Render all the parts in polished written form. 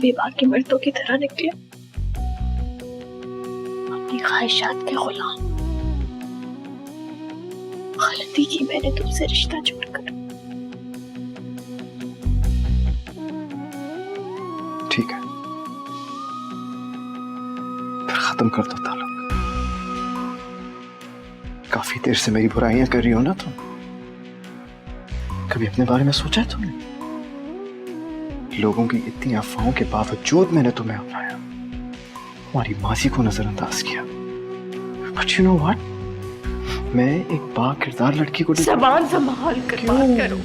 भी बाकी मर्दों की तरह निकले, अपनी ख्वाहिशात के गुलाम। गलती की मैंने तुमसे रिश्ता जोड़कर। ठीक है, फिर खत्म कर दो ताल्लुक। काफी देर से मेरी बुराइयां कर रही हो ना तुम। कभी अपने बारे में सोचा है तुमने? लोगों की इतनी अफवाहों के बावजूद मैंने तुम्हें अपनाया, तुम्हारी मासी को नजरअंदाज किया। बट यू नो व्हाट, मैं एक बाकिरदार लड़की को ज़बान संभाल कर बात करो।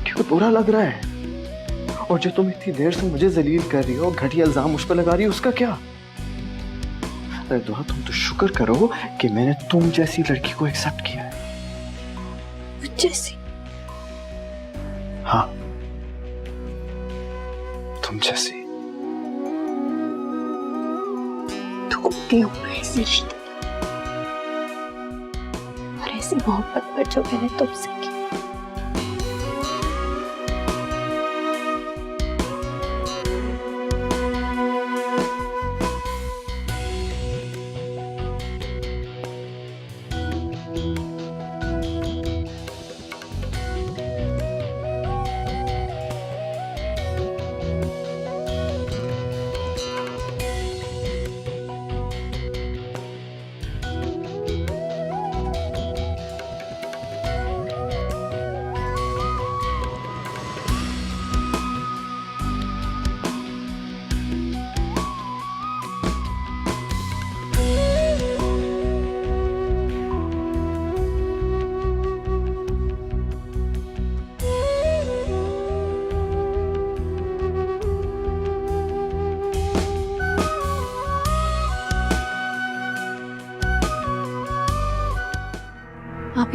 क्यों बुरा लग रहा है? और जो तुम इतनी देर से मुझे जलील कर रही हो, घटिया इल्जाम मुझ पर लगा रही हो, उसका क्या? अरे दुआ, तुम तो शुक्र करो कि मैंने तुम जैसी लड़की को एक्सेप्ट किया है। जैसी? हाँ, तुम जैसी। ढूंढती हूँ मैं ऐसे रिश्ते और ऐसी मोहब्बत पर जो मैंने तुमसे की।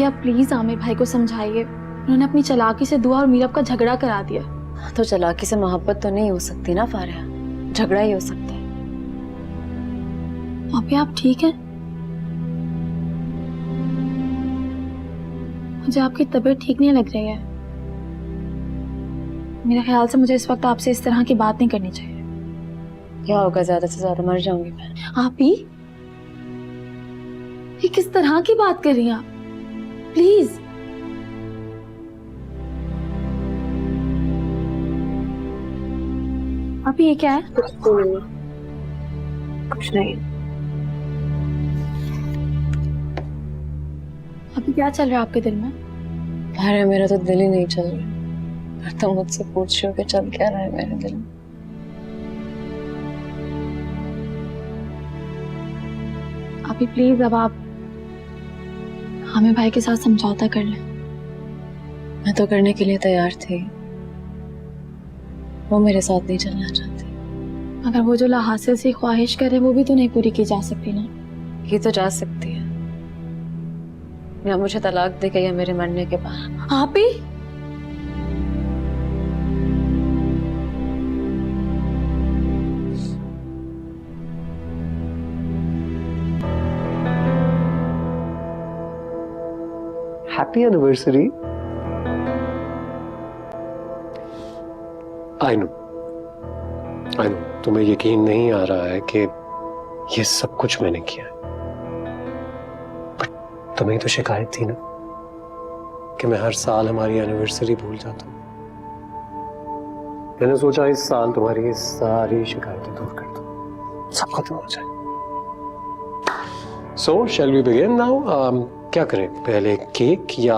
आप प्लीज आमिर भाई को समझाइए, उन्होंने अपनी चालाकी से दुआ और मीरब का झगड़ा करा दिया। तो चालाकी से मोहब्बत तो नहीं हो सकती ना फारिया, झगड़ा ही हो सकता है। आप ठीक हैं? मुझे आपकी तबीयत ठीक नहीं लग रही है। मेरे ख्याल से मुझे इस वक्त आपसे इस तरह की बात नहीं करनी चाहिए। क्या होगा, ज्यादा से ज्यादा मर जाऊंगी मैं। आप ही ये किस तरह की बात कर रही हैं आप? प्लीज। अभी ये क्या है? कुछ नहीं। अभी क्या चल रहा है आपके दिल में? अरे मेरा तो दिल ही नहीं चल रहा। तुम तो मुझसे पूछ रहे हो कि चल क्या रहा है मेरे दिल में। अभी प्लीज, अब आप हमें भाई के साथ समझौता कर लें। मैं तो करने के लिए तैयार थी, वो मेरे साथ नहीं चलना चाहती। मगर वो जो लाहासिल सी ख्वाहिश करे वो भी तो नहीं पूरी की जा सकती ना। ये तो जा सकती है, या मुझे तलाक देगा या मेरे मरने के बाद। आप ही हैप्पी एनिवर्सरी। आई नो तुम्हें यकीन नहीं आ रहा है कि ये सब कुछ मैंने किया है, बट तुम्हें तो शिकायत थी ना कि मैं हर साल हमारी एनिवर्सरी भूल जाता हूं। मैंने सोचा इस साल तुम्हारी ये सारी शिकायतें दूर कर दूं, सब खत्म हो जाए। सो शैल वी बिगिन नाउ? क्या करें, पहले केक या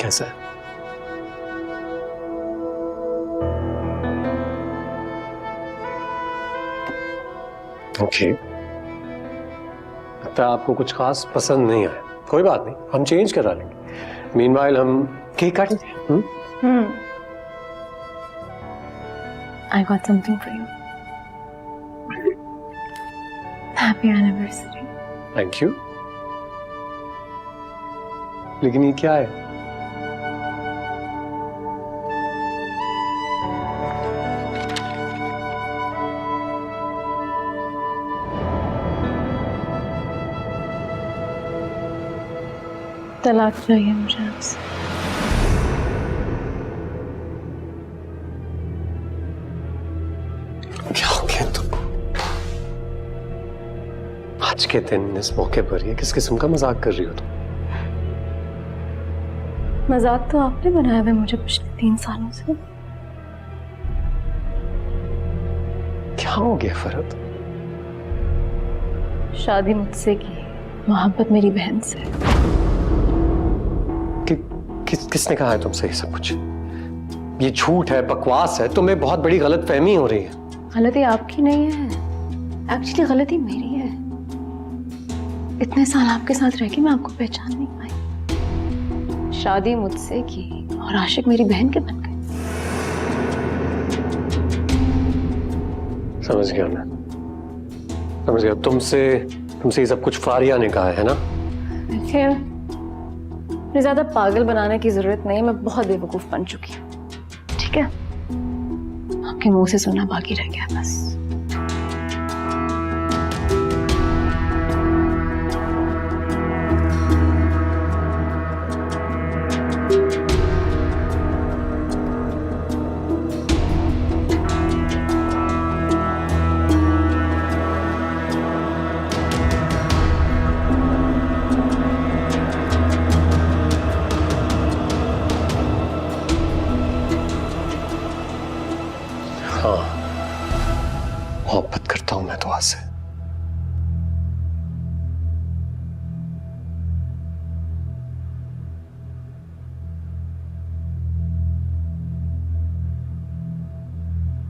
कैसा है? ओके, लगता है आपको कुछ खास पसंद नहीं आया। कोई बात नहीं, हम चेंज करा लेंगे। मीनवाइल हम केक काटेंगे। I got something for you. Happy anniversary. Thank you. लेकिन ये क्या है? तलाक चाहिए मुझे आपसे। क्या हो गया तुम? आज के दिन इस मौके पर ये किस किस्म का मजाक कर रही हो तुम? मजाक तो आपने बनाया है मुझे पिछले 3 सालों से। क्या हो गया फरहत? शादी मुझसे की, मोहब्बत मेरी बहन से। किसने कहा है तुमसे ये सब कुछ? ये झूठ है, बकवास है, तुम्हें बहुत बड़ी गलतफहमी हो रही है। गलती आपकी नहीं है, एक्चुअली गलती मेरी है। इतने साल आपके साथ रह के मैं आपको पहचान नहीं पाई। शादी मुझसे की और आशिक मेरी बहन के बन गए। समझ गया मैं, समझ गया। तुमसे ये सब कुछ फारिया ने कहा है ना? खैर, मुझे ज्यादा पागल बनाने की जरूरत नहीं है, मैं बहुत बेवकूफ बन चुकी हूँ। ठीक है, आपके मुंह से सुनना बाकी रह गया बस। हाँ, मोहब्बत करता हूं मैं तो आज से।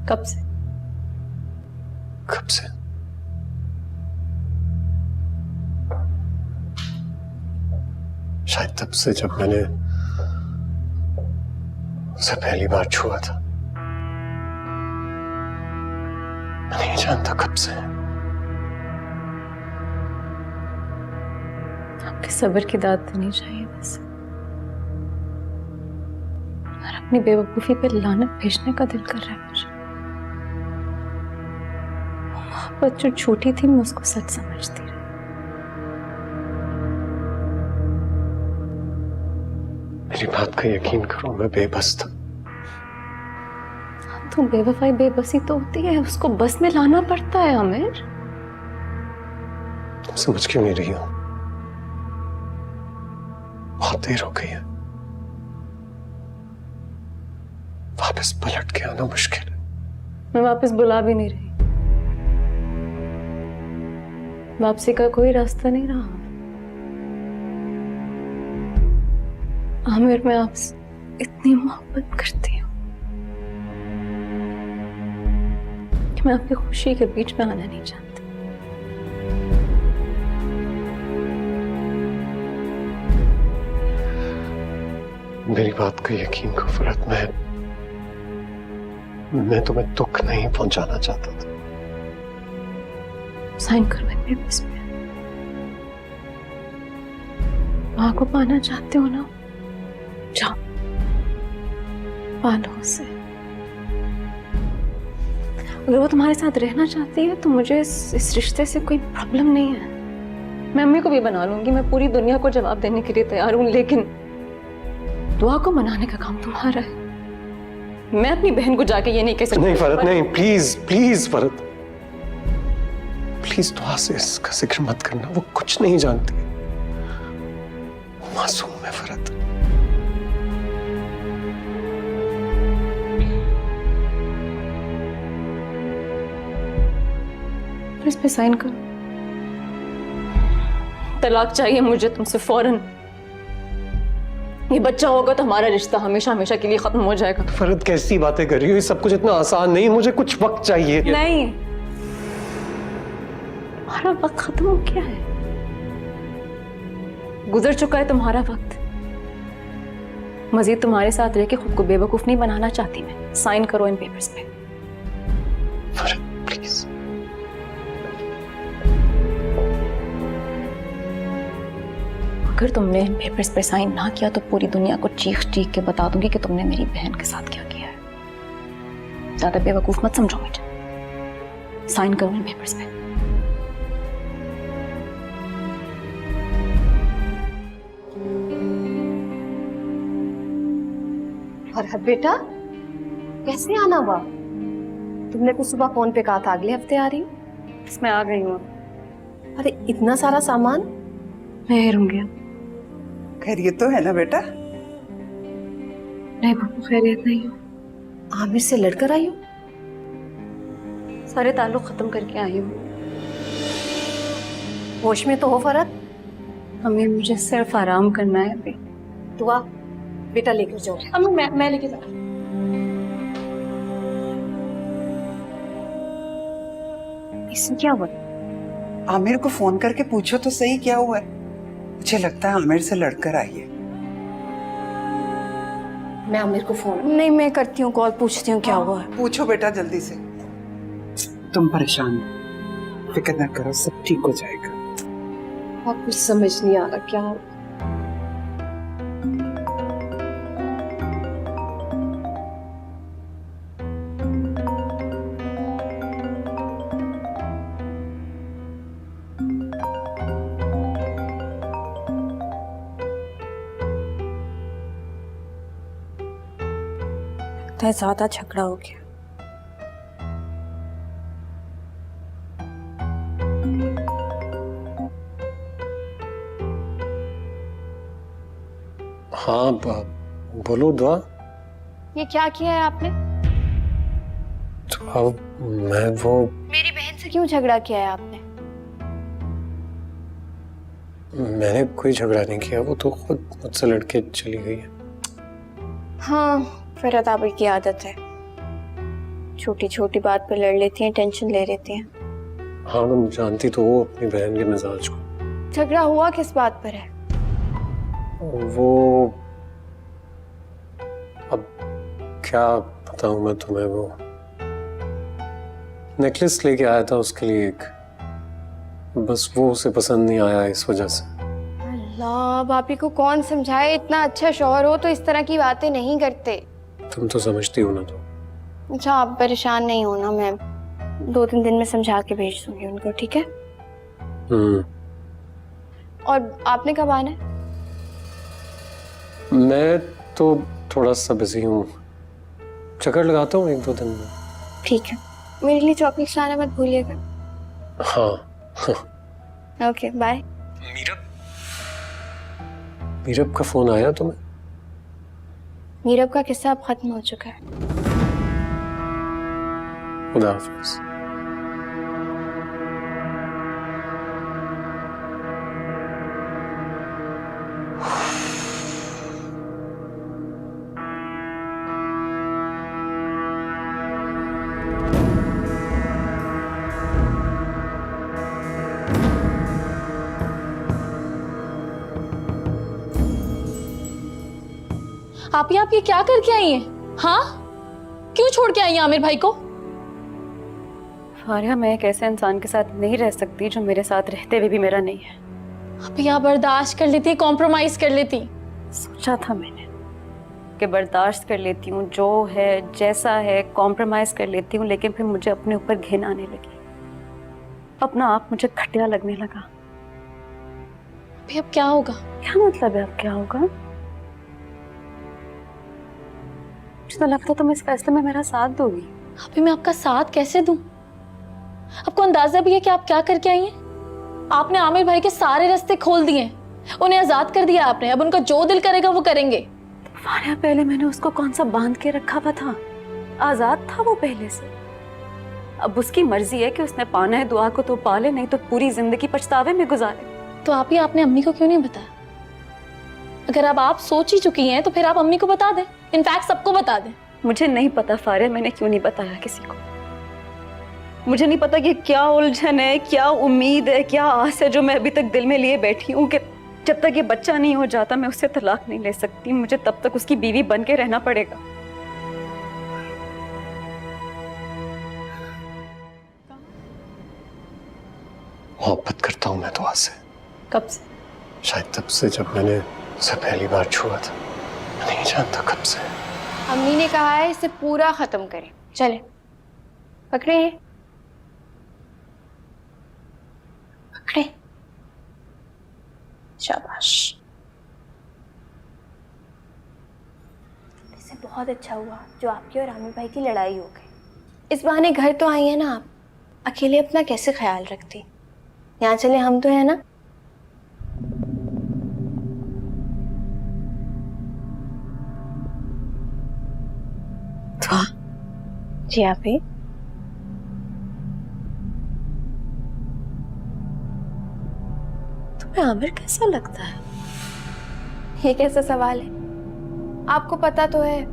कब से? कब से? शायद तब से जब मैंने उसे पहली बार छुआ था। मैं नहीं जानता कब से। आपके सब्र की दाद देनी चाहिए बस, और अपनी बेवकूफी पे लानत भेजने का दिल कर रहा है मुझे। मोहब्बत जो झूठी थी मैं उसको सच समझती रही। मेरी बात का यकीन करो, मैं बेबस था। तो बेवफाई बेबसी तो होती है, उसको बस में लाना पड़ता है आमिर। तुम समझ क्यों नहीं रही हो? बहुत देर हो गई है, वापस पलट के आना मुश्किल है। मैं वापस बुला भी नहीं रही, वापसी का कोई रास्ता नहीं रहा आमिर। मैं आपसे इतनी मोहब्बत करती हूँ कि मैं आपकी खुशी के बीच में आना नहीं चाहती। मेरी बात का यकीन करो फरहत, मैं तुम्हें दुख नहीं पहुंचाना चाहता था। साइन करो इन पेपर्स पे। माँ को पाना चाहते हो ना, जाओ पालो उसे। अगर वो तुम्हारे साथ रहना चाहती है तो मुझे इस रिश्ते से कोई प्रॉब्लम नहीं है। मैं अम्मी को भी बना लूंगी, मैं पूरी दुनिया को जवाब देने के लिए तैयार हूं, लेकिन दुआ को मनाने का काम तुम्हारा है। मैं अपनी बहन को जाके ये नहीं कह सकती। नहीं फरहत, नहीं, प्लीज प्लीज फरहत, प्लीज दुआ से इसका जिक्र मत करना। वो कुछ नहीं जानती, मासूम है फरहत। इस पे साइन करो। तलाक चाहिए मुझे तुमसे फौरन। ये बच्चा होगा तो हमारा रिश्ता हमेशा हमेशा के लिए खत्म हो जाएगा। फरहत कैसी बातें कर रही हो? ये सब कुछ इतना आसान नहीं, मुझे कुछ वक्त चाहिए। नहीं, तुम्हारा वक्त खत्म हो गया है, गुजर चुका है तुम्हारा वक्त। मजीद तुम्हारे साथ रह के खुद को बेवकूफ नहीं बनाना चाहती मैं। साइन करो इन पेपर्स पे। फरहत प्लीज। अगर तुमने इन पेपर्स पे साइन ना किया तो पूरी दुनिया को चीख चीख के बता दूंगी कि तुमने मेरी बहन के साथ क्या किया है। ज्यादा बेवकूफ मत समझो मुझे। साइन करो इन पेपर्स पे। फरहत बेटा, कैसे आना हुआ? तुमने कुछ सुबह फोन पे कहा था अगले हफ्ते आ रही हूँ। इसमें आ गई हूँ। अरे इतना सारा सामान। मैं रहूंगी। खैरियत तो है ना बेटा? नहीं बापू, खैरियत नहीं है। आमिर से लड़कर आई हूँ? सारे ताल्लुक खत्म करके आई हूँ। होश में तो हो फरहत? अम्मी मुझे सिर्फ आराम करना है अभी। दुआ बेटा लेकर जाओ। अम्मी मैं लेके जा। इसमें क्या हुआ? आमिर को फोन करके पूछो तो सही क्या हुआ है। मुझे लगता है आमिर से लड़कर आई है। मैं आमिर को फोन। नहीं, मैं करती हूँ कॉल, पूछती हूँ क्या हुआ है। पूछो बेटा जल्दी से। तुम परेशान मत, फिक्र न करो, सब ठीक हो जाएगा। अब कुछ समझ नहीं आ रहा क्या हो। लगता है ज्यादा झगड़ा हो गया। हाँ बोलो दुआ। ये क्या किया है आपने? तो अब मैं वो मेरी बहन से क्यों झगड़ा किया है आपने? मैंने कोई झगड़ा नहीं किया, वो तो खुद मुझसे लड़के चली गई है। हाँ, फरहत आबिर की आदत है, छोटी छोटी बात पे लड़ लेती हैं, टेंशन ले लेती हैं। हाँ तुम जानती तो हो अपनी बहन के मिजाज को। झगड़ा हुआ किस बात पर है? वो अब क्या बताऊं मैं तुम्हें। वो नेकलेस लेके आया था उसके लिए एक, बस वो उसे पसंद नहीं आया इस वजह से। अल्लाह, भाभी को कौन समझाए, इतना अच्छा शौहर हो तो इस तरह की बातें नहीं करते। तुम तो समझती हो ना। तो अच्छा आप परेशान नहीं होना, मैं 2-3 दिन में समझा के भेज दूंगी उनको, ठीक है? और आपने कब आना है? मैं तो थोड़ा सा बिजी हूँ, चक्कर लगाता हूँ 1-2 दिन में। ठीक है, मेरे लिए चॉकलेट लाना मत भूलिएगा। हाँ। Okay bye. मीरब का फोन आया तुम्हें? मीरब का किस्सा अब खत्म हो चुका है। खुदा हाफिज। आप ये क्या करके आई हैं? हाँ, क्यों छोड़ के आई हैं आमिर भाई को? फारिया, मैं एक ऐसे इंसान के साथ नहीं रह सकती जो मेरे साथ रहते हुए भी मेरा नहीं है। आप यहाँ बर्दाश्त कर लेती, कॉम्प्रोमाइज कर लेती। सोचा था मैंने कि बर्दाश्त कर लेती हूँ, जो है जैसा है, कॉम्प्रोमाइज कर लेती हूँ, लेकिन फिर मुझे अपने ऊपर घिन आने लगी, अपना आप मुझे घटिया लगने लगा। अभी अब क्या होगा? क्या मतलब है अब क्या होगा? मुझे तो लगता तुम इस फैसले में मेरा साथ दोगी। अभी मैं आपका साथ कैसे दूं? आपको अंदाजा भी है कि आप क्या करके आई हैं? आपने आमिर भाई के सारे रास्ते खोल दिए, उन्हें आजाद कर दिया आपने। अब उनका जो दिल करेगा वो करेंगे। फारिया, पहले मैंने उसको कौन सा बांध के रखा हुआ था? आजाद था वो पहले से। अब उसकी मर्जी है कि उसने पाना है दुआ को तो पाले, नहीं तो पूरी जिंदगी पछतावे में गुजारे। तो आप ही आपने अम्मी को क्यों नहीं बताया? अगर अब आप सोच ही चुकी हैं तो फिर आप अम्मी को बता दें, इनफैक्ट सबको बता दें। मुझे नहीं पता फारिया, मैंने क्यों नहीं बताया किसी को। मुझे नहीं पता कि क्या उलझन है, क्या उम्मीद है, क्या आस है जो मैं अभी तक दिल में लिए बैठी हूँ कि जब तक ये बच्चा नहीं हो जाता मैं उससे तलाक नहीं ले सकती। मुझे तब तक उसकी बीवी बन के रहना पड़ेगा। मोहब्बत करता हूँ मैं दुआ से। कब से? शायद तब से जब मैंने उसे पहली बार छुआ था। मैं नहीं जानता कब से। अम्मी ने कहा है इसे पूरा खत्म करें। चले पकड़े हैं, पकड़े। शाबाश। इसे बहुत अच्छा हुआ जो आपकी और आमिर भाई की लड़ाई हो गई। इस बहाने घर तो आई है ना आप। अकेले अपना कैसे ख्याल रखती? यहाँ चले, हम तो है ना। जी आप ही। तुम्हें आमिर कैसा लगता है? ये कैसा सवाल है? आपको पता तो है,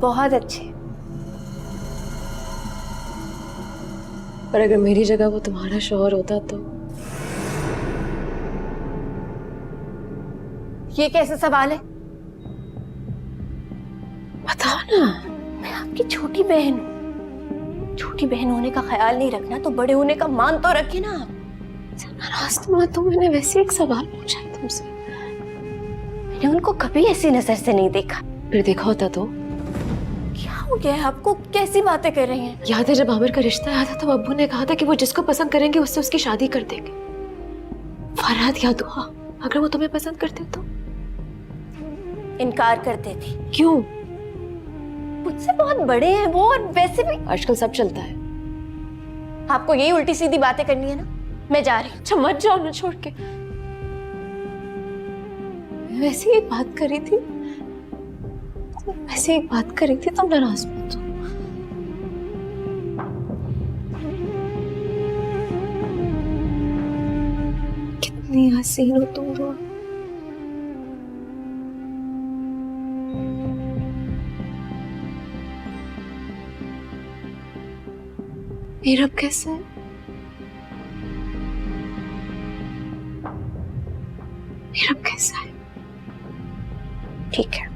बहुत अच्छे। पर अगर मेरी जगह वो तुम्हारा शौहर होता तो? ये कैसा सवाल है? बताओ ना। मैं आपकी छोटी बहन हूँ। छोटी बहन होने का ख्याल नहीं रखना तो बड़े होने का मान तो रखे ना आप। नाराज तो मैंने वैसे एक सवाल पूछा है तुमसे। मैंने उनको कभी ऐसी नजर से नहीं देखा। फिर देखा होता तो? क्या हो गया है आपको? कैसी बातें कर रही हैं? याद है जब आमिर का रिश्ता आया था तो अब्बू ने कहा था कि वो जिसको पसंद करेंगे उससे उसकी शादी कर देंगे। फरहाद या दुआ, अगर वो तुम्हें पसंद करते तो? इनकार करते थे। क्यों? मुझसे बहुत बड़े हैं वो, और वैसे भी आजकल सब चलता है। आपको यही उल्टी सीधी बातें करनी है ना। मैं जा रही हूँ। अच्छा मत जाओ ना छोड़ के। वैसे ही एक बात करी थी, तुम नाराज मत हो। कितनी हसीन हो तुम दोनों। मेरा कैसा है? मेरा कैसा है? ठीक है।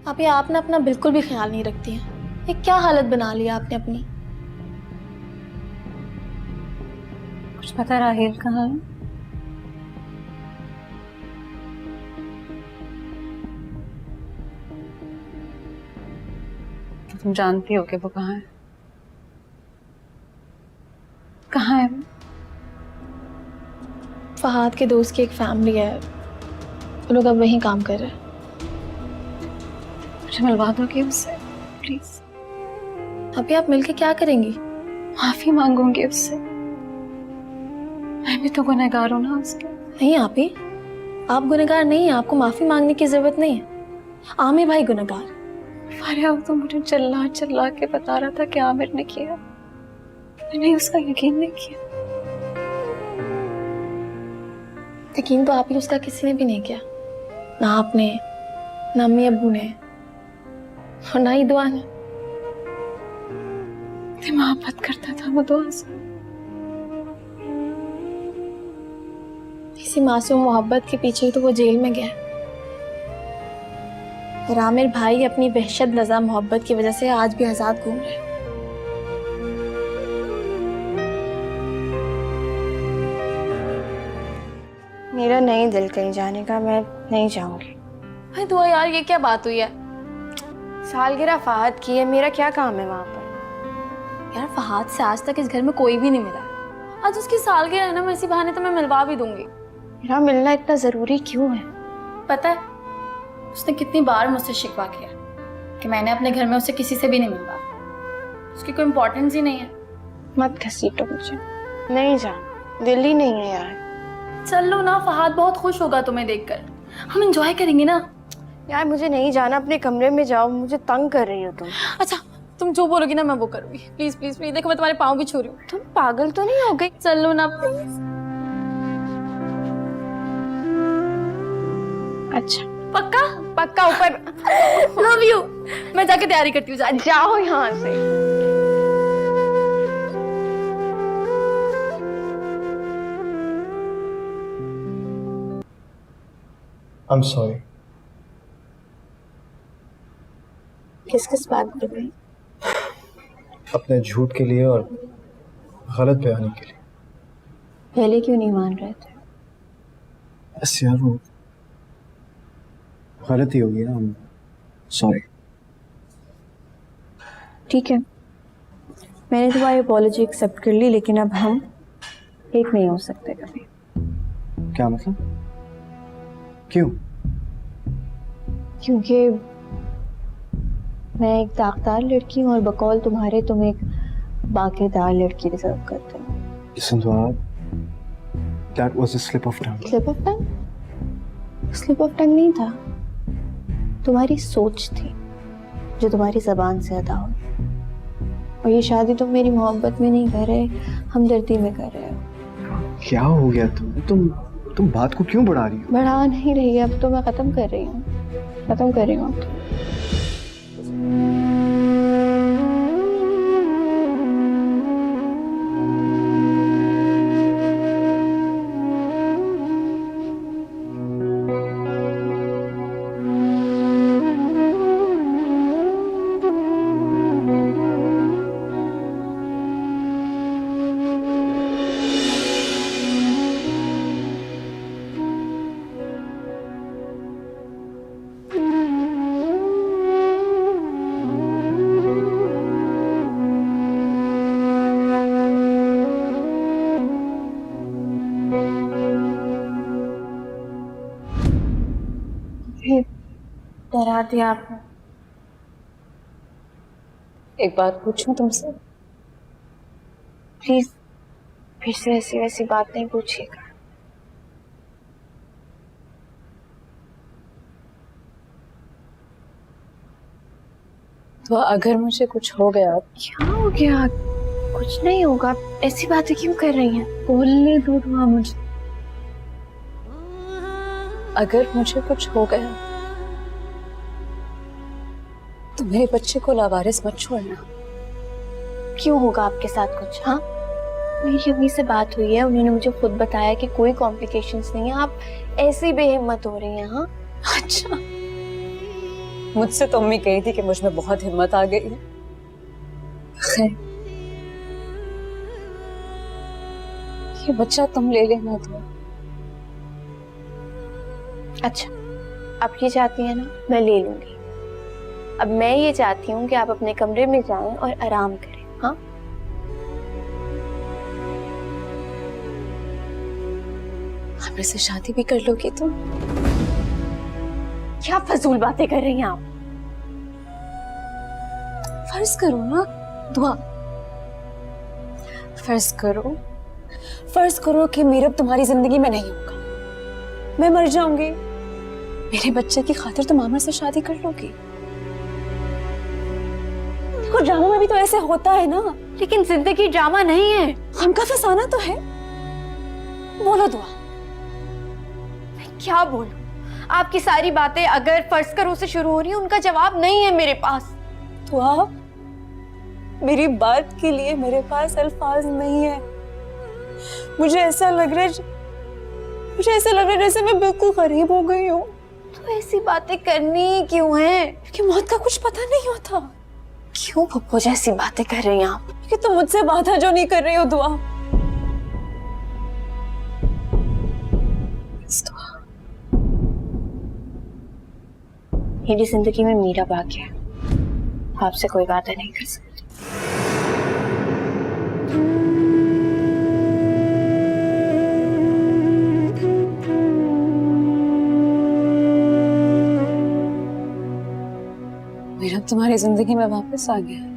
अभी आप ना अपना बिल्कुल भी ख्याल नहीं रखती हैं। ये क्या हालत बना लिया आपने अपनी? कुछ पता राहिल कहाँ है? तो तुम जानती हो कि वो कहाँ है? कहाँ है वो? फहाद के दोस्त की एक फैमिली है, वो लोग अब वहीं काम कर रहे हैं। मुझे मिलवा दोगे उससे प्लीज? अभी आप मिलके क्या करेंगी? माफी मांगूंगी उससे। मैं भी तो गुनहगार हूं ना उसके। नहीं आप गुनहगार नहीं है, आपको माफी मांगने की जरूरत नहीं है। आमिर भाई गुनहगार। फारिया तो मुझे चिल्ला चिल्ला के बता रहा था कि आमिर ने किया। मैंने उसका यकीन नहीं किया। यकीन तो आप ही उसका किसी ने भी नहीं किया, ना आपने, ना अम्मी अब्बू ने, और ना ही दुआ ने। मोहब्बत करता था वो दुआ से। इसी मासूम मोहब्बत के पीछे ही तो वो जेल में गया। और आमिर भाई अपनी वहशत लजा मोहब्बत की वजह से आज भी आजाद घूम रहे हैं। मेरा नहीं दिल कहीं जाने का, मैं नहीं जाऊंगी। भाई दुआ यार, ये क्या बात हुई है? सालगिरह फहद की है, मेरा क्या काम है वहां पर? यार फहाद से आज तक इस घर में कोई भी नहीं मिला है। आज उसकी सालगिरह है ना, मैं इसी बहाने तो मैं मिलवा भी दूंगी। मेरा मिलना इतना जरूरी क्यों है? पता है उसने कितनी बार मुझसे शिकवा किया कि मैंने अपने घर में उसे किसी से भी नहीं मिलवा। उसकी कोई इम्पोर्टेंस ही नहीं है। मत घसीटो मुझे, नहीं जाना, दिल ही नहीं है यार। चल लो ना, फहाद बहुत खुश होगा तुम्हें देखकर। हम एंजॉय करेंगे ना। यार मुझे नहीं जाना, अपने कमरे में जाओ, मुझे तंग कर रही हो तुम। अच्छा तुम जो बोलोगी ना मैं वो करूंगी। प्लीज प्लीज प्लीज, देखो मैं तुम्हारे पाँव भी छू रही हूँ। तुम पागल तो नहीं हो गई? चल लो ना प्लीज। अच्छा पक्का? पक्का ऊपर। Love you. मैं जाके तैयारी करती हूँ। जाओ यहाँ से। I'm sorry. किस किस बात पर गई? अपने झूठ के लिए और गलत बयानी के लिए। पहले क्यों नहीं मान रहे थे? बस यार वो गलती होगी ना। सॉरी। ठीक है, मैंने तुम्हारी अपॉलॉजी एक्सेप्ट कर ली, लेकिन अब हम एक नहीं हो सकते कभी। क्या मतलब? क्यों? क्योंकि मैं एक दागदार लड़की हूँ और बकौल तुम्हारे तुम एक बाकीदार लड़की डिजर्व करते हो। Listen, Dua, that was a slip of tongue. Slip of tongue? Slip of tongue नहीं था, तुम्हारी सोच थी जो तुम्हारी जबान से अदा हुई। और ये शादी तुम मेरी मोहब्बत में नहीं कर रहे, हमदर्दी में कर रहे हो। क्या हो गया तुम बात को क्यों बढ़ा रही हो? बढ़ा नहीं रही है, अब तो मैं खत्म कर रही हूँ अब तो। डरा दिया आपने। एक बात पूछूं तुमसे? प्लीज फिर से ऐसी वैसी बात नहीं पूछिएगा। तो अगर मुझे कुछ हो गया? क्या हो गया? कुछ नहीं होगा, ऐसी बातें क्यों कर रही हैं? बोलने दो दुआ मुझे। अगर मुझे कुछ हो गया तो मेरे बच्चे को लावारिस मत छोड़ना। क्यों होगा आपके साथ कुछ? हाँ, मेरी अम्मी से बात हुई है, उन्होंने मुझे खुद बताया कि कोई कॉम्प्लिकेशंस नहीं है। आप ऐसी बेहिम्मत हो रही हैं। हाँ अच्छा, मुझसे तो अम्मी कही थी कि मुझ में बहुत हिम्मत आ गई है। खैर, ये बच्चा तुम ले लेना तो। अच्छा, आप ये चाहती हैं ना, मैं ले लूंगी। अब मैं ये चाहती हूँ कि आप अपने कमरे में जाएं और आराम करें। हाँ, हमने से शादी भी कर लोगी तुम? क्या फजूल बातें कर रही हैं आप? फर्ज करो ना दुआ, फर्ज करो कि मीरब तुम्हारी जिंदगी में नहीं होगा, मैं मर जाऊंगी, मेरे बच्चे की खातिर तुम आमिर से शादी कर लोगी। देखो, ड्रामा में भी तो ऐसे होता है ना। लेकिन जिंदगी ड्रामा नहीं है। हमका फसाना तो है। बोलो दुआ। मैं क्या बोलूं? आपकी सारी बातें अगर फर्ज करो से शुरू हो रही हैं, उनका जवाब नहीं है मेरे पास। दुआ, मेरी बात के लिए मेरे पास अल्फाज नहीं है। मुझे ऐसा लग रहा है जैसे मैं बिल्कुल गरीब हो गई हूँ। तो ऐसी बातें करनी क्यों है? कि मौत का कुछ पता नहीं होता। क्यों पप्पू जैसी बातें कर रही हैं आप? कि तुम मुझसे वादा जो नहीं कर रही हो दुआ। मेरी जिंदगी में मीरा बाकी है, आपसे कोई वादा नहीं कर सकती। मीरा तुम्हारी जिंदगी में वापस आ गया।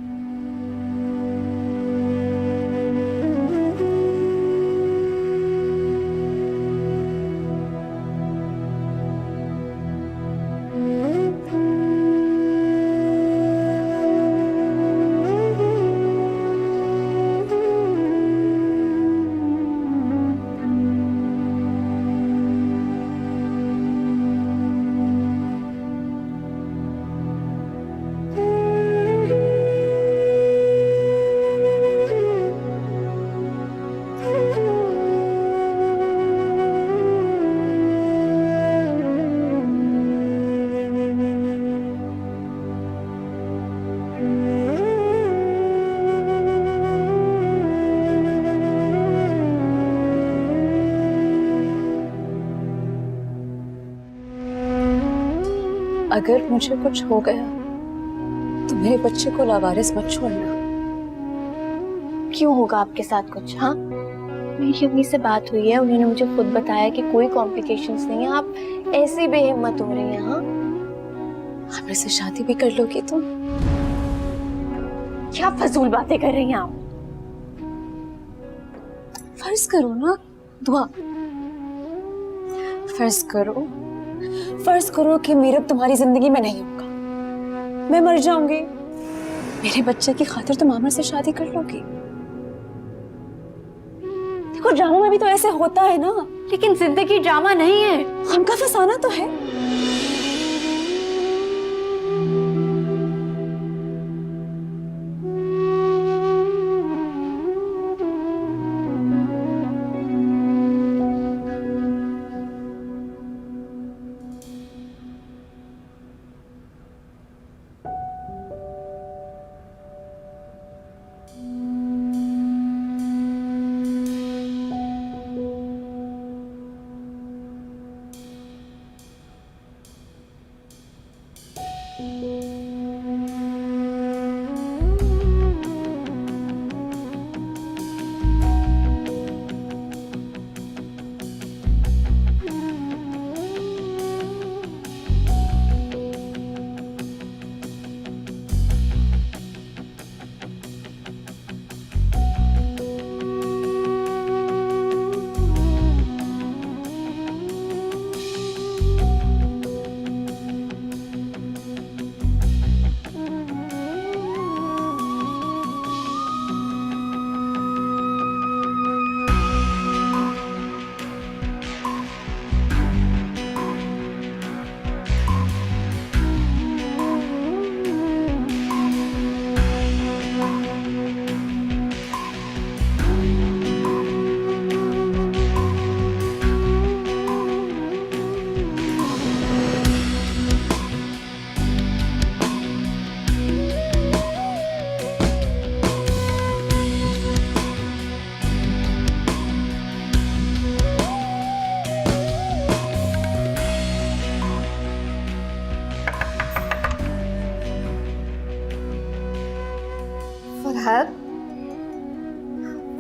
अगर मुझे कुछ हो गया तो मेरे बच्चे को लावारिस मत छोड़ना। क्यों होगा आपके साथ कुछ? हाँ, मेरी अम्मी से बात हुई है, उन्होंने मुझे खुद बताया कि कोई कॉम्प्लिकेशंस नहीं है। आप ऐसी बेहिम्मत हो रही हैं? हाँ, आमिर से शादी भी कर लोगी तुम? क्या फजूल बातें कर रही हैं आप? फर्ज करो ना दुआ, फर्ज करो कि मीरब तुम्हारी जिंदगी में नहीं होगा, मैं मर जाऊंगी, मेरे बच्चे की खातिर तुम आमिर से शादी कर लोगी। देखो ड्रामा में भी तो ऐसे होता है ना। लेकिन जिंदगी ड्रामा नहीं है। हमका फसाना तो है।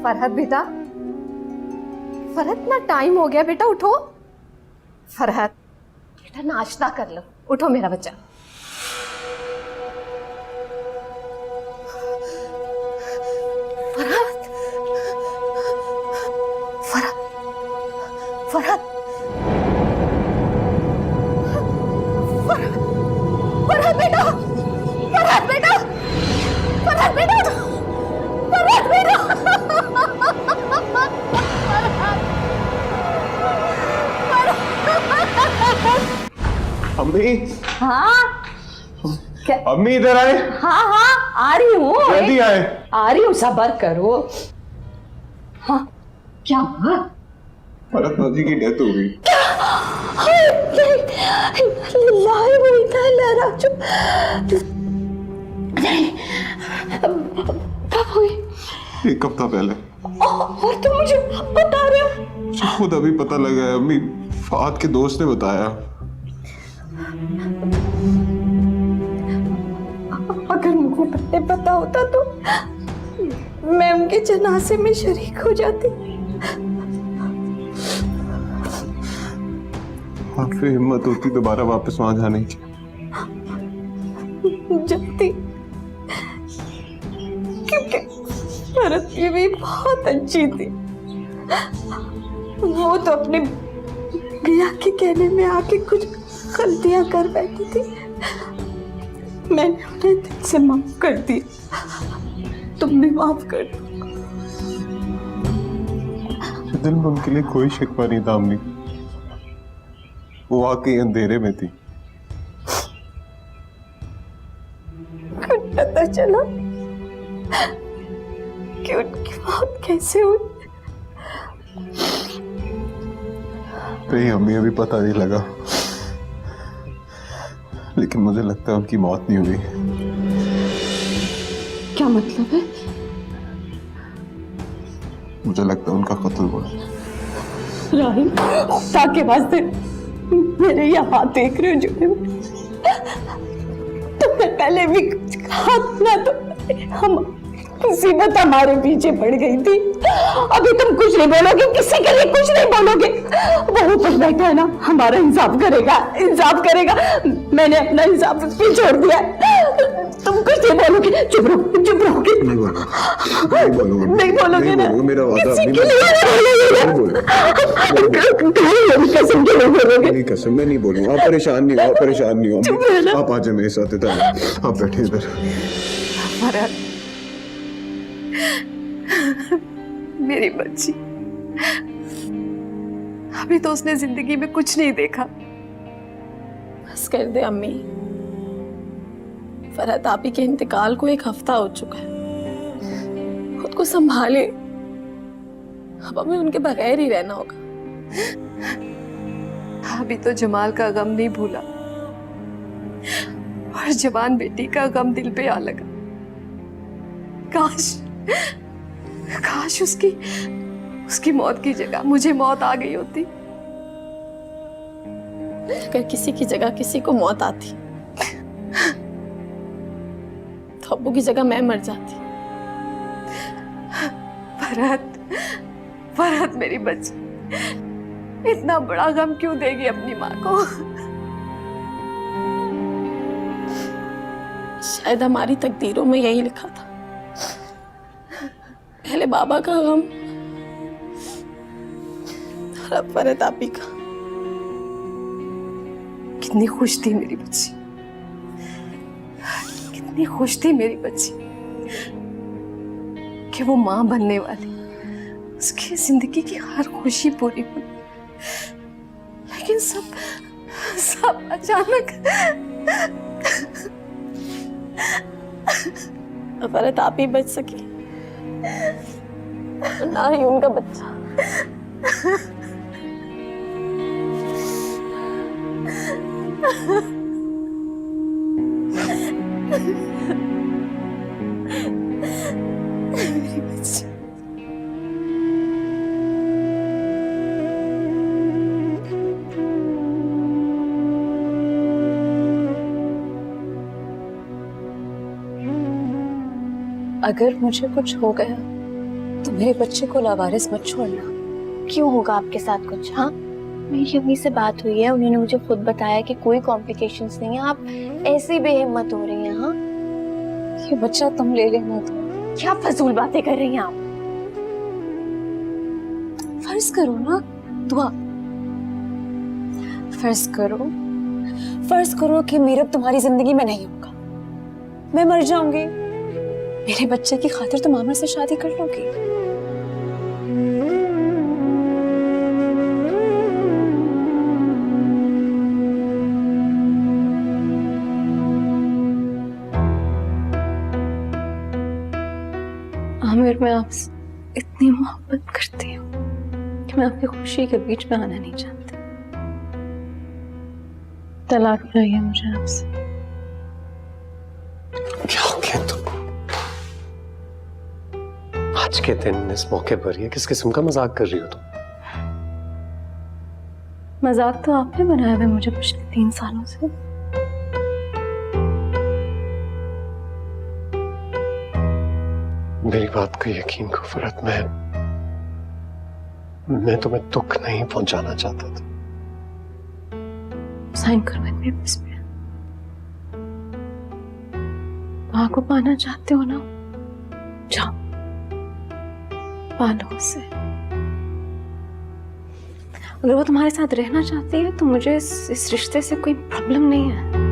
फरहत बेटा, फरहत इतना टाइम हो गया बेटा, उठो। फरहत बेटा नाश्ता कर लो, उठो मेरा बच्चा। फरहत, फरहत, फरहत, फरहत बेटा, फरहत बेटा, फरहत बेटा, फरहत बेटा। अम्मी, हाँ अम्मी इधर आए। हाँ हाँ आ रही हूँ, जल्दी आए। आ रही हूँ, सब्र करो। हाँ क्या हुआ? फरहत नौजी की डेथ हो गई। कब हुई? एक हफ्ता पहले। और तुम मुझे बता रहे हो? खुद अभी पता लगा है अम्मी, फाद के दोस्त ने बताया। अगर मुझे पहले पता होता तो मैं उनके जनाजे में शरीक हो जाती। आप फिर हिम्मत होती दोबारा वापस वहां जाने की? जल्दी, क्योंकि भरत की भी बहुत अच्छी थी। वो तो अपने भैया के कहने में आके कुछ गलतियां कर बैठी थी, मैंने उन्हें दिल से माफ कर दिया। तुम भी माफ कर दो। दिल में उनके लिए कोई शिकवा नहीं था अम्मी, वो वाकई अंधेरे में थी। कुछ पता चला कि उनकी मौत कैसे हुई? नहीं अम्मी, अभी पता नहीं लगा, लेकिन मुझे लगता है उनकी मौत नहीं हुई। क्या मतलब है? मुझे लगता है उनका कत्ल हुआ। राहिल, ताकि वास्ते मेरे ये हाथ देख रहे हो जुड़े हुए? तुमने पहले भी कुछ कहा ना, तो मुसीबत हमारे पीछे पड़ गई थी। अभी तुम कुछ नहीं बोलोगे, किसी के लिए कुछ नहीं बोलोगे। वो कुछ बैठा है ना, हमारा इंसाफ करेगा, इंसाफ करेगा। मैंने अपना इंसाफ उस पे छोड़ दिया। तुम कुछ नहीं बोलोगे, चुप रहो, चुप रहोगे। नहीं बोलूंगा, नहीं बोलोगे ना, मेरा वादा। किसी के लिए नहीं बोलोगे। कसम के नहीं बोलोगे। मेरी कसम, मैं नहीं बोलूंगा। आप परेशान नहीं हो, आप परेशान नहीं हो। आप आ जाए मेरे साथ इधर, आप बैठे इधर। फरहत, मेरी बच्ची, अभी तो उसने जिंदगी में कुछ नहीं देखा। बस कर दे अम्मी। फरहत आपी के इंतकाल को 1 हफ्ता हो चुका है। खुद को संभाले, अब हमें उनके बगैर ही रहना होगा। अभी तो जमाल का गम नहीं भूला और जवान बेटी का गम दिल पे आ लगा। काश काश उसकी मौत की जगह मुझे मौत आ गई होती। अगर किसी की जगह किसी को मौत आती तो अब्बू की जगह मैं मर जाती। फरहत मेरी बच्ची, इतना बड़ा गम क्यों देगी अपनी माँ को? शायद हमारी तकदीरों में यही लिखा था, पहले बाबा का गम और अब फरहत आपी का। कितनी खुश थी मेरी बच्ची, कितनी खुश थी मेरी बच्ची कि वो माँ बनने वाली, उसकी जिंदगी की हर खुशी पूरी हुई। लेकिन सब अचानक। फरहत आप ही बच सकी, ना ही उनका बच्चा। मेरी बच्ची, अगर मुझे कुछ हो गया तो मेरे बच्चे को लावारिस मत छोड़ना। क्यों होगा आपके साथ कुछ? हाँ, मेरी अम्मी से बात हुई है, उन्होंने मुझे खुद बताया कि कोई कॉम्प्लिकेशंस नहीं है। आप ऐसी बेहिम्मत हो रही हैं? हाँ, ये बच्चा तुम ले लेना। तो क्या फजूल बातें कर रही हैं आप? फर्ज करो ना दुआ, फर्ज करो कि मीरब तुम्हारी जिंदगी में नहीं होगा, मैं मर जाऊंगी। मेरे बच्चे की खातिर तुम आमिर से शादी कर लोगी? आमिर, मैं आपसे इतनी मोहब्बत करती हूँ कि मैं आपकी खुशी के बीच में आना नहीं चाहती। तलाक चाहिए मुझे आपसे। क्या हो गया तुम? आज के दिन इस मौके पर ये किस किस्म का मजाक कर रही हो तुम? मजाक तो आपने बनाया है मुझे पिछले 3 सालों से। मेरी बात का यकीन करो फरहत, मैं तुम्हें दुख नहीं पहुंचाना चाहता था। साइन करो इन पेपर्स पे। माँ को पाना चाहते हो ना, जाओ पालो उसे। अगर वो तुम्हारे साथ रहना चाहती है तो मुझे इस रिश्ते से कोई प्रॉब्लम नहीं है।